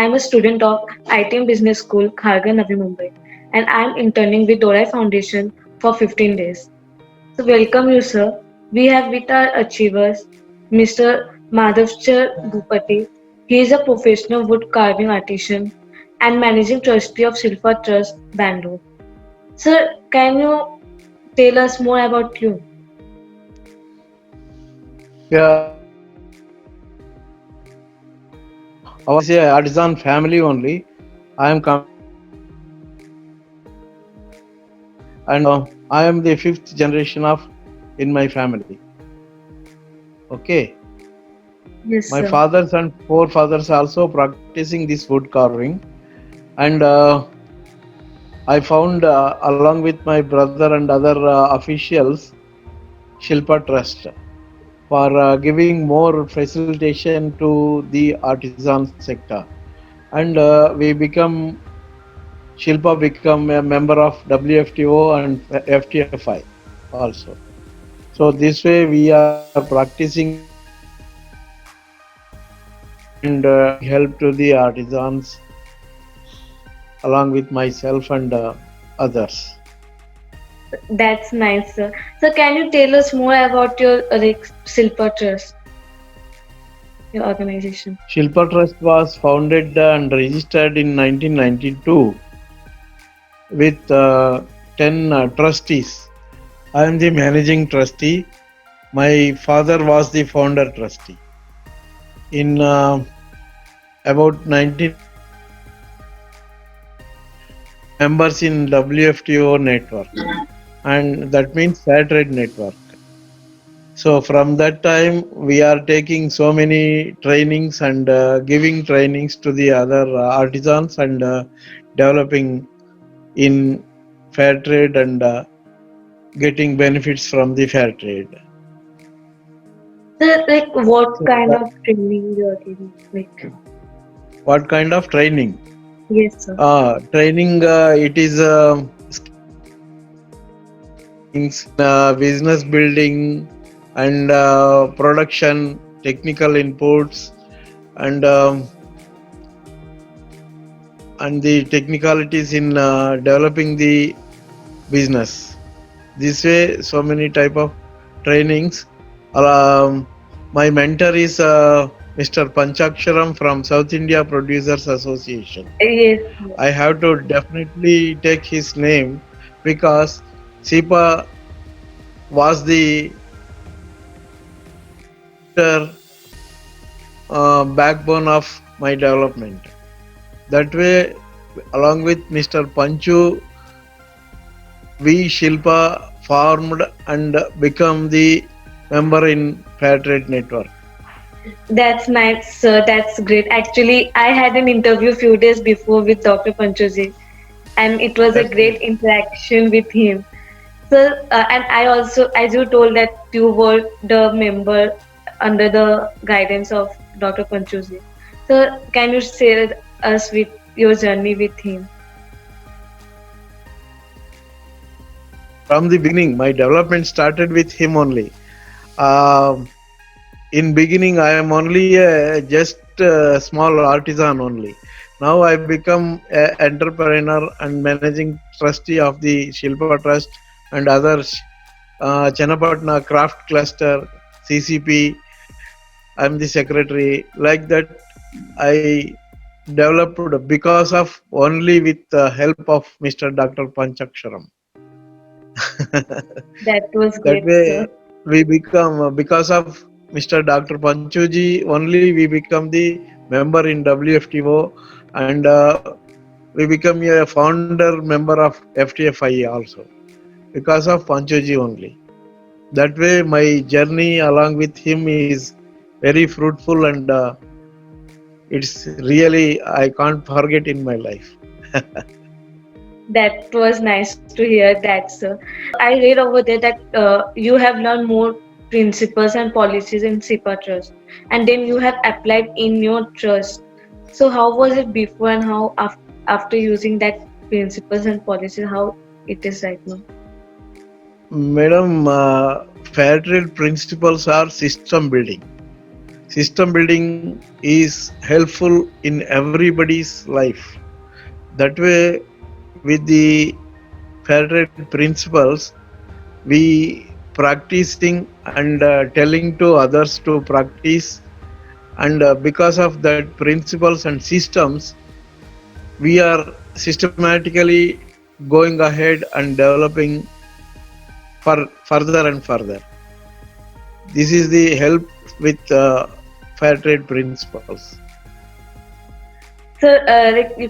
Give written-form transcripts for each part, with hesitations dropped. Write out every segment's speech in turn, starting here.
am a student of ITM Business School, Kharghar, Navi Mumbai, and I am interning with Dorai Foundation for 15 days. So, welcome you, sir. We have with our achievers Mr. Madhavchar Bhupati. He is a professional wood carving artisan and managing trustee of Shilpa Trust, Bangalore. Sir, can you tell us more about you? Yes, My sir. fathers and forefathers also practicing this wood carving, and I found along with my brother and other officials Shilpa Trust for giving more facilitation to the artisan sector, and we become Shilpa become a member of WFTO and FTFI also. So this way we are practicing and giving help to the artisans along with myself and others. That's nice, sir. So, can you tell us more about your Silpa Trust, your organization? Shilpa Trust was founded and registered in 1992 with 10 trustees. I am the managing trustee. My father was the founder trustee. In about 19 members in WFTO network, and that means Fair Trade Network. So from that time, we are taking so many trainings and giving trainings to the other artisans and developing in fair trade and getting benefits from the fair trade. So, like, what So kind of training you are giving? Like, what kind of training? yes, sir. Training, it is trainings, business building and production, technical inputs, and the technicalities in developing the business. This way, so many type of trainings. Um, my mentor is Mr. Panchaksharam from South India Producers Association. Yes, I have to definitely take his name because SIPA was the backbone of my development. That way, along with Mr. Panchu, we Shilpa formed and become the member in Fair Trade Network. that's nice, sir. That's great. Actually, I had an interview few days before with Dr. Panchoji, and it was a That's great nice. interaction with him. So, and I also, as you told that you were the member under the guidance of Dr. Panchoji. So, can you share us with your journey with him? From the beginning, my development started with him only. Um in beginning, I am only just a small artisan only. Now I become an entrepreneur and managing trustee of the Shilpa Trust and others, Channapatna Craft Cluster, CCP. I am the secretary. Like that, I developed because of only with the help of Mr. Dr. Panchaksharam. That was That great, sir. way, we become because of Mr. Dr. Panchuji only we become the member in WFTO, and we become a founder member of FTFI also because of Panchuji only. That way, my journey along with him is very fruitful, and it's really I can't forget in my life. That was nice to hear that, sir. I read over there that you have learned more principles and policies in SIPA Trust, and then you have applied in your trust. So, how was it before and how after using that principles and policies, how it is right now? Madam, fair trade principles are system building. System building is helpful in everybody's life. That way, with the fair trade principles, we practicing and telling to others to practice, and because of that principles and systems, we are systematically going ahead and developing for further and further. This is the help with fair trade principles. So,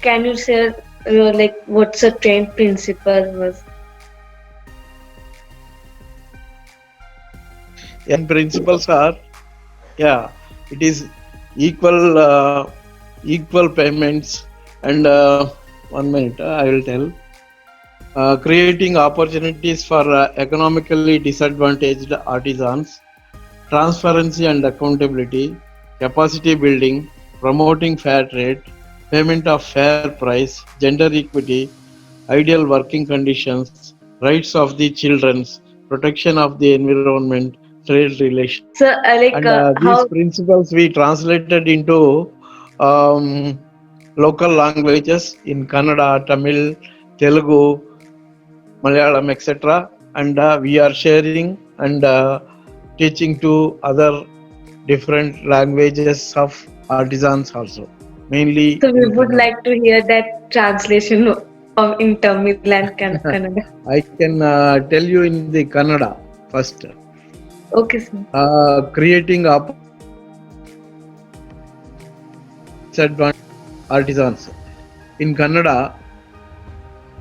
can you share like what's a trade principle was? And principles are, yeah, it is equal equal payments, and 1 minute I will tell. Creating opportunities for economically disadvantaged artisans, transparency and accountability, capacity building, promoting fair trade, payment of fair price, gender equity, ideal working conditions, rights of the children, protection of the environment, trade relations. So, And these how? principles we translated into um, local languages in Kannada, Tamil, Telugu, Malayalam, etc. And we are sharing and teaching to other different languages of artisans also, mainly So, we in would Kannada. like to hear that translation of in Tamil and Kannada. I can tell you in the Kannada first. Okay, sir. Creating disadvantaged artisans. In Kannada,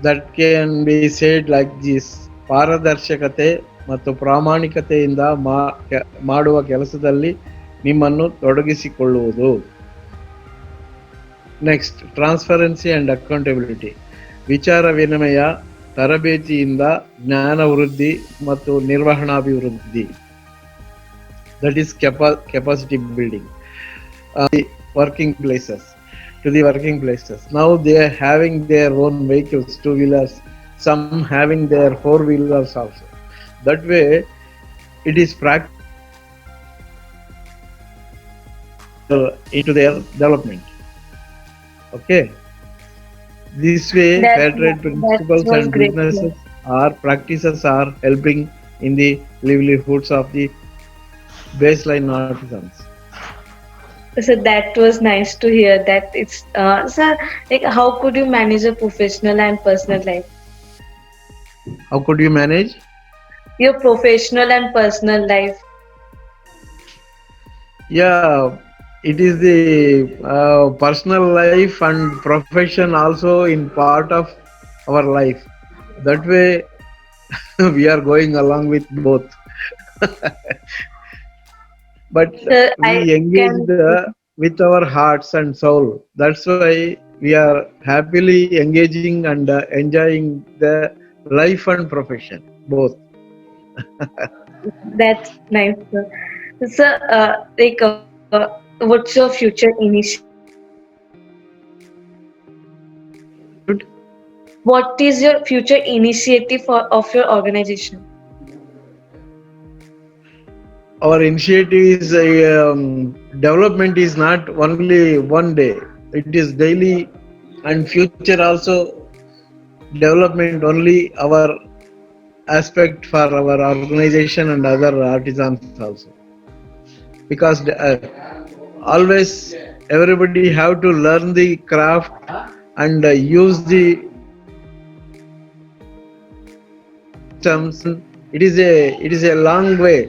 that can be said like this: ಪಾರದರ್ಶಕತೆ ಮತ್ತು ಪ್ರಾಮಾಣಿಕತೆಯಿಂದ ಮಾಡುವ ಕೆಲಸದಲ್ಲಿ ನಿಮ್ಮನ್ನು ತೊಡಗಿಸಿಕೊಳ್ಳುವುದು. Next, transparency and accountability. ವಿಚಾರ ವಿನಿಮಯ, ತರಬೇತಿಯಿಂದ ಜ್ಞಾನ ವೃದ್ಧಿ ಮತ್ತು ನಿರ್ವಹಣಾಭಿವೃದ್ಧಿ. That is capacity building. Working places. To the working places. Now they are having their own vehicles, 2-wheelers, some having their 4-wheelers also. That way, it is into their development. Okay. This way, fair trade principles was and great. businesses or practices are helping in the livelihoods of the baseline artisans. So that was nice to hear that it's sir, like how could you manage a professional and personal life? How could you manage? Your professional and personal life. Yeah, it is the personal life and profession also in part of our life. That way, we are going along with both. But we engage with our hearts and soul. That's why we are happily engaging and enjoying the life and profession both. That's nice, sir. Sir, what's your future initiative? What is your future initiative of your organization? Our initiative is development is not only one day, it is daily, and future also development only our aspect for our organization and other artisans also, because always everybody have to learn the craft and use the systems. It is a long way.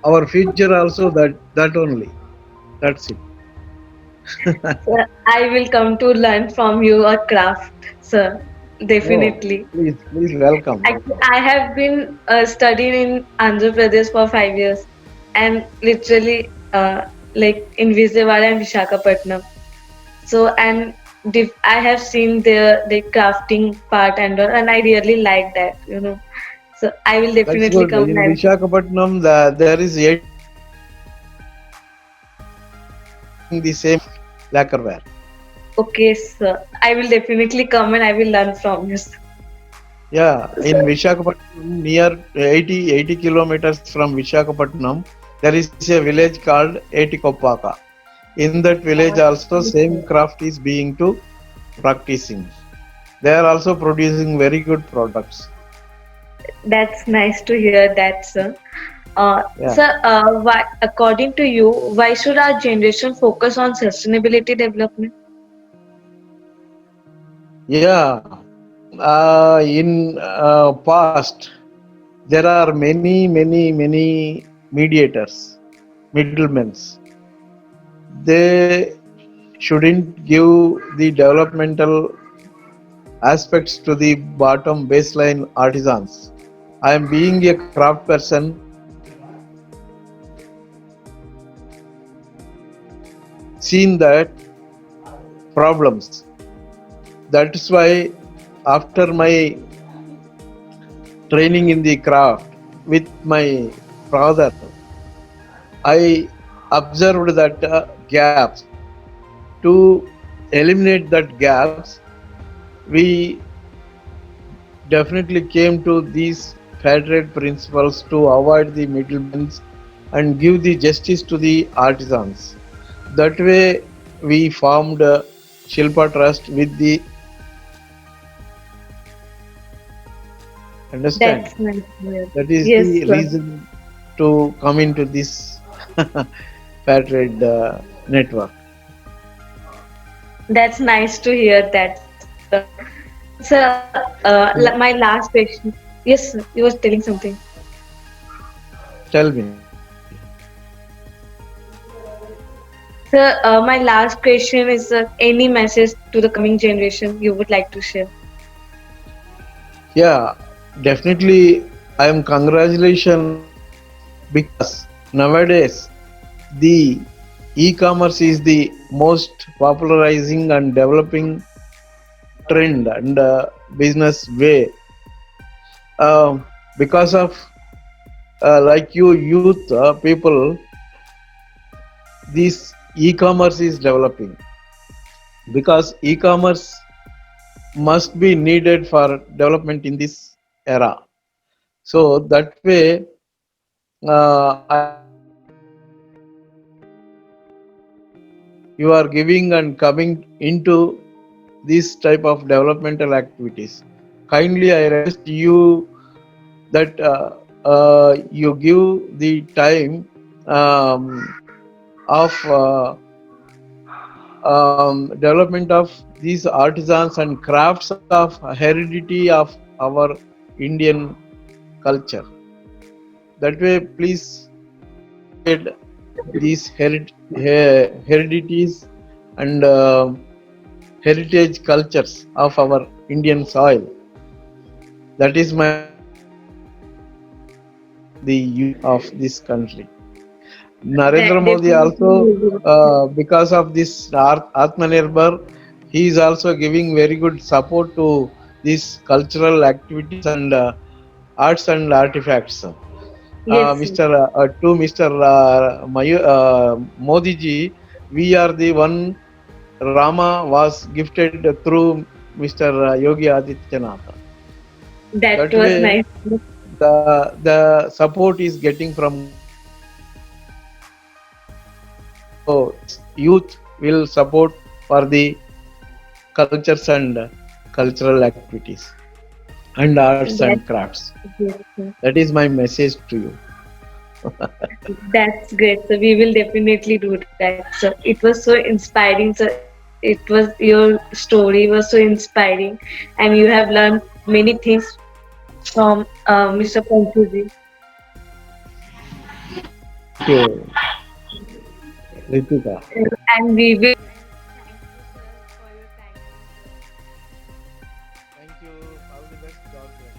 Our future also that only. That's it. Sir, I will come to learn from you a craft, sir. Definitely. Oh, please welcome. I have been studying in Andhra Pradesh for 5 years, and literally like in Vijayawada and Visakhapatnam. So and I have seen the crafting part and all, and I really like that, you know. So I will definitely come. In Visakhapatnam, there is the same lacquerware. Okay, sir. I will definitely come and I will learn from you, sir. Yeah, in Visakhapatnam, near 80 kilometers from Visakhapatnam, there is a village called Etikopaka. In that village also same craft is being to practicing. They are also producing very good products. That's nice to hear that, sir. Yeah. Why, according to you, why should our generation focus on sustainability development? Yeah. In past, there are many mediators, middlemen. They shouldn't give the developmental aspects to the bottom baseline artisans. I am being a craft person. Seen that problems. That is why after my training in the craft with my father, I observed that gaps. To eliminate that gaps, we definitely came to these fair trade principles to avoid the middlemen and give the justice to the artisans. That way, we formed Shilpa Trust with the understand. That's nice to hear. That is Yes, the sir. reason to come into this fair trade network. That's nice to hear that, sir. Sir, my last question. Yes, sir, you were telling something. Tell me. Sir, my last question is any message to the coming generation you would like to share? Yeah, definitely. I am congratulation because nowadays the e-commerce is the most popularizing and developing trend and business way. Because of like you youth people, this e-commerce is developing because e-commerce must be needed for development in this era. So that way, I you are giving and coming into this type of developmental activities. Kindly, I request you that you give the time of development of these artisans and crafts of heredity of our Indian culture. That way, please spread these heredities and heritage cultures of our Indian soil. That is my the youth of this country. Narendra That Modi also, definitely. because of this Atmanirbhar, he is also giving very good support to these cultural activities and arts and artifacts. Yes, sir. Mr. Modi ji, we are the one Rama was gifted through Mr. Yogi Adityanath. That That was way, nice. the support is getting from so youth will support for the cultures and cultural activities and arts That, and crafts. yes, sir. That is my message to you. That's great. So we will definitely do that. So it was so inspiring. So it was your story was so inspiring, and you have learned many things from Mr. Panchuji. Thank you, Ritika. And we will. Thank you. All the best. God bless.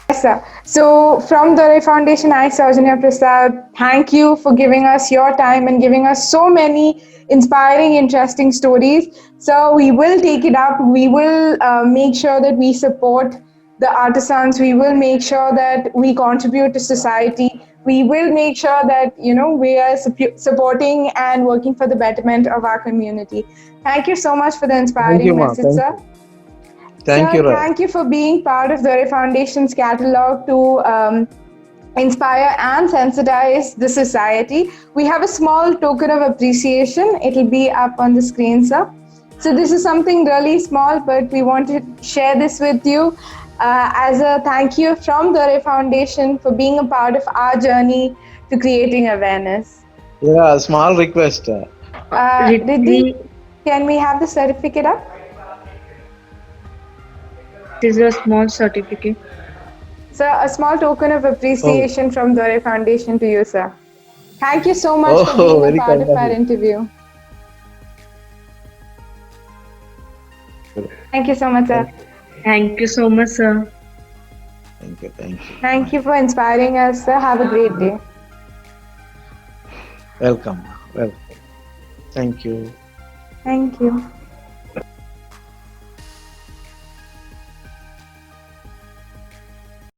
Yes, sir. So, from the Ray Foundation, I, Saujanya Prasad, thank you for giving us your time and giving us so many inspiring, interesting stories. So, we will take it up. We will make sure that we support the artisans. We will make sure that we contribute to society. We will make sure that we are supporting and working for the betterment of our community. Thank you so much for the Thank you, inspiring Ma. message, Thank sir. you. Thank you, Sir, Rai. thank you for being part of the Ray Foundation's catalog to inspire and sensitize the society. We have a small token of appreciation. It'll be up on the screen, sir. So this is something really small, but we want to share this with you as a thank you from Dore Foundation for being a part of our journey to creating awareness. Yeah, small request. Riddhi, can we have the certificate up? This is a small certificate. So a small token of appreciation from Dore Foundation to you, sir. Thank you so much for being a very part kind of of our you. interview. Thank you so much, sir. Thank you so much, sir. Thank you, thank you. Thank you for inspiring us, sir. Have a great day. Welcome, welcome. Thank you. Thank you.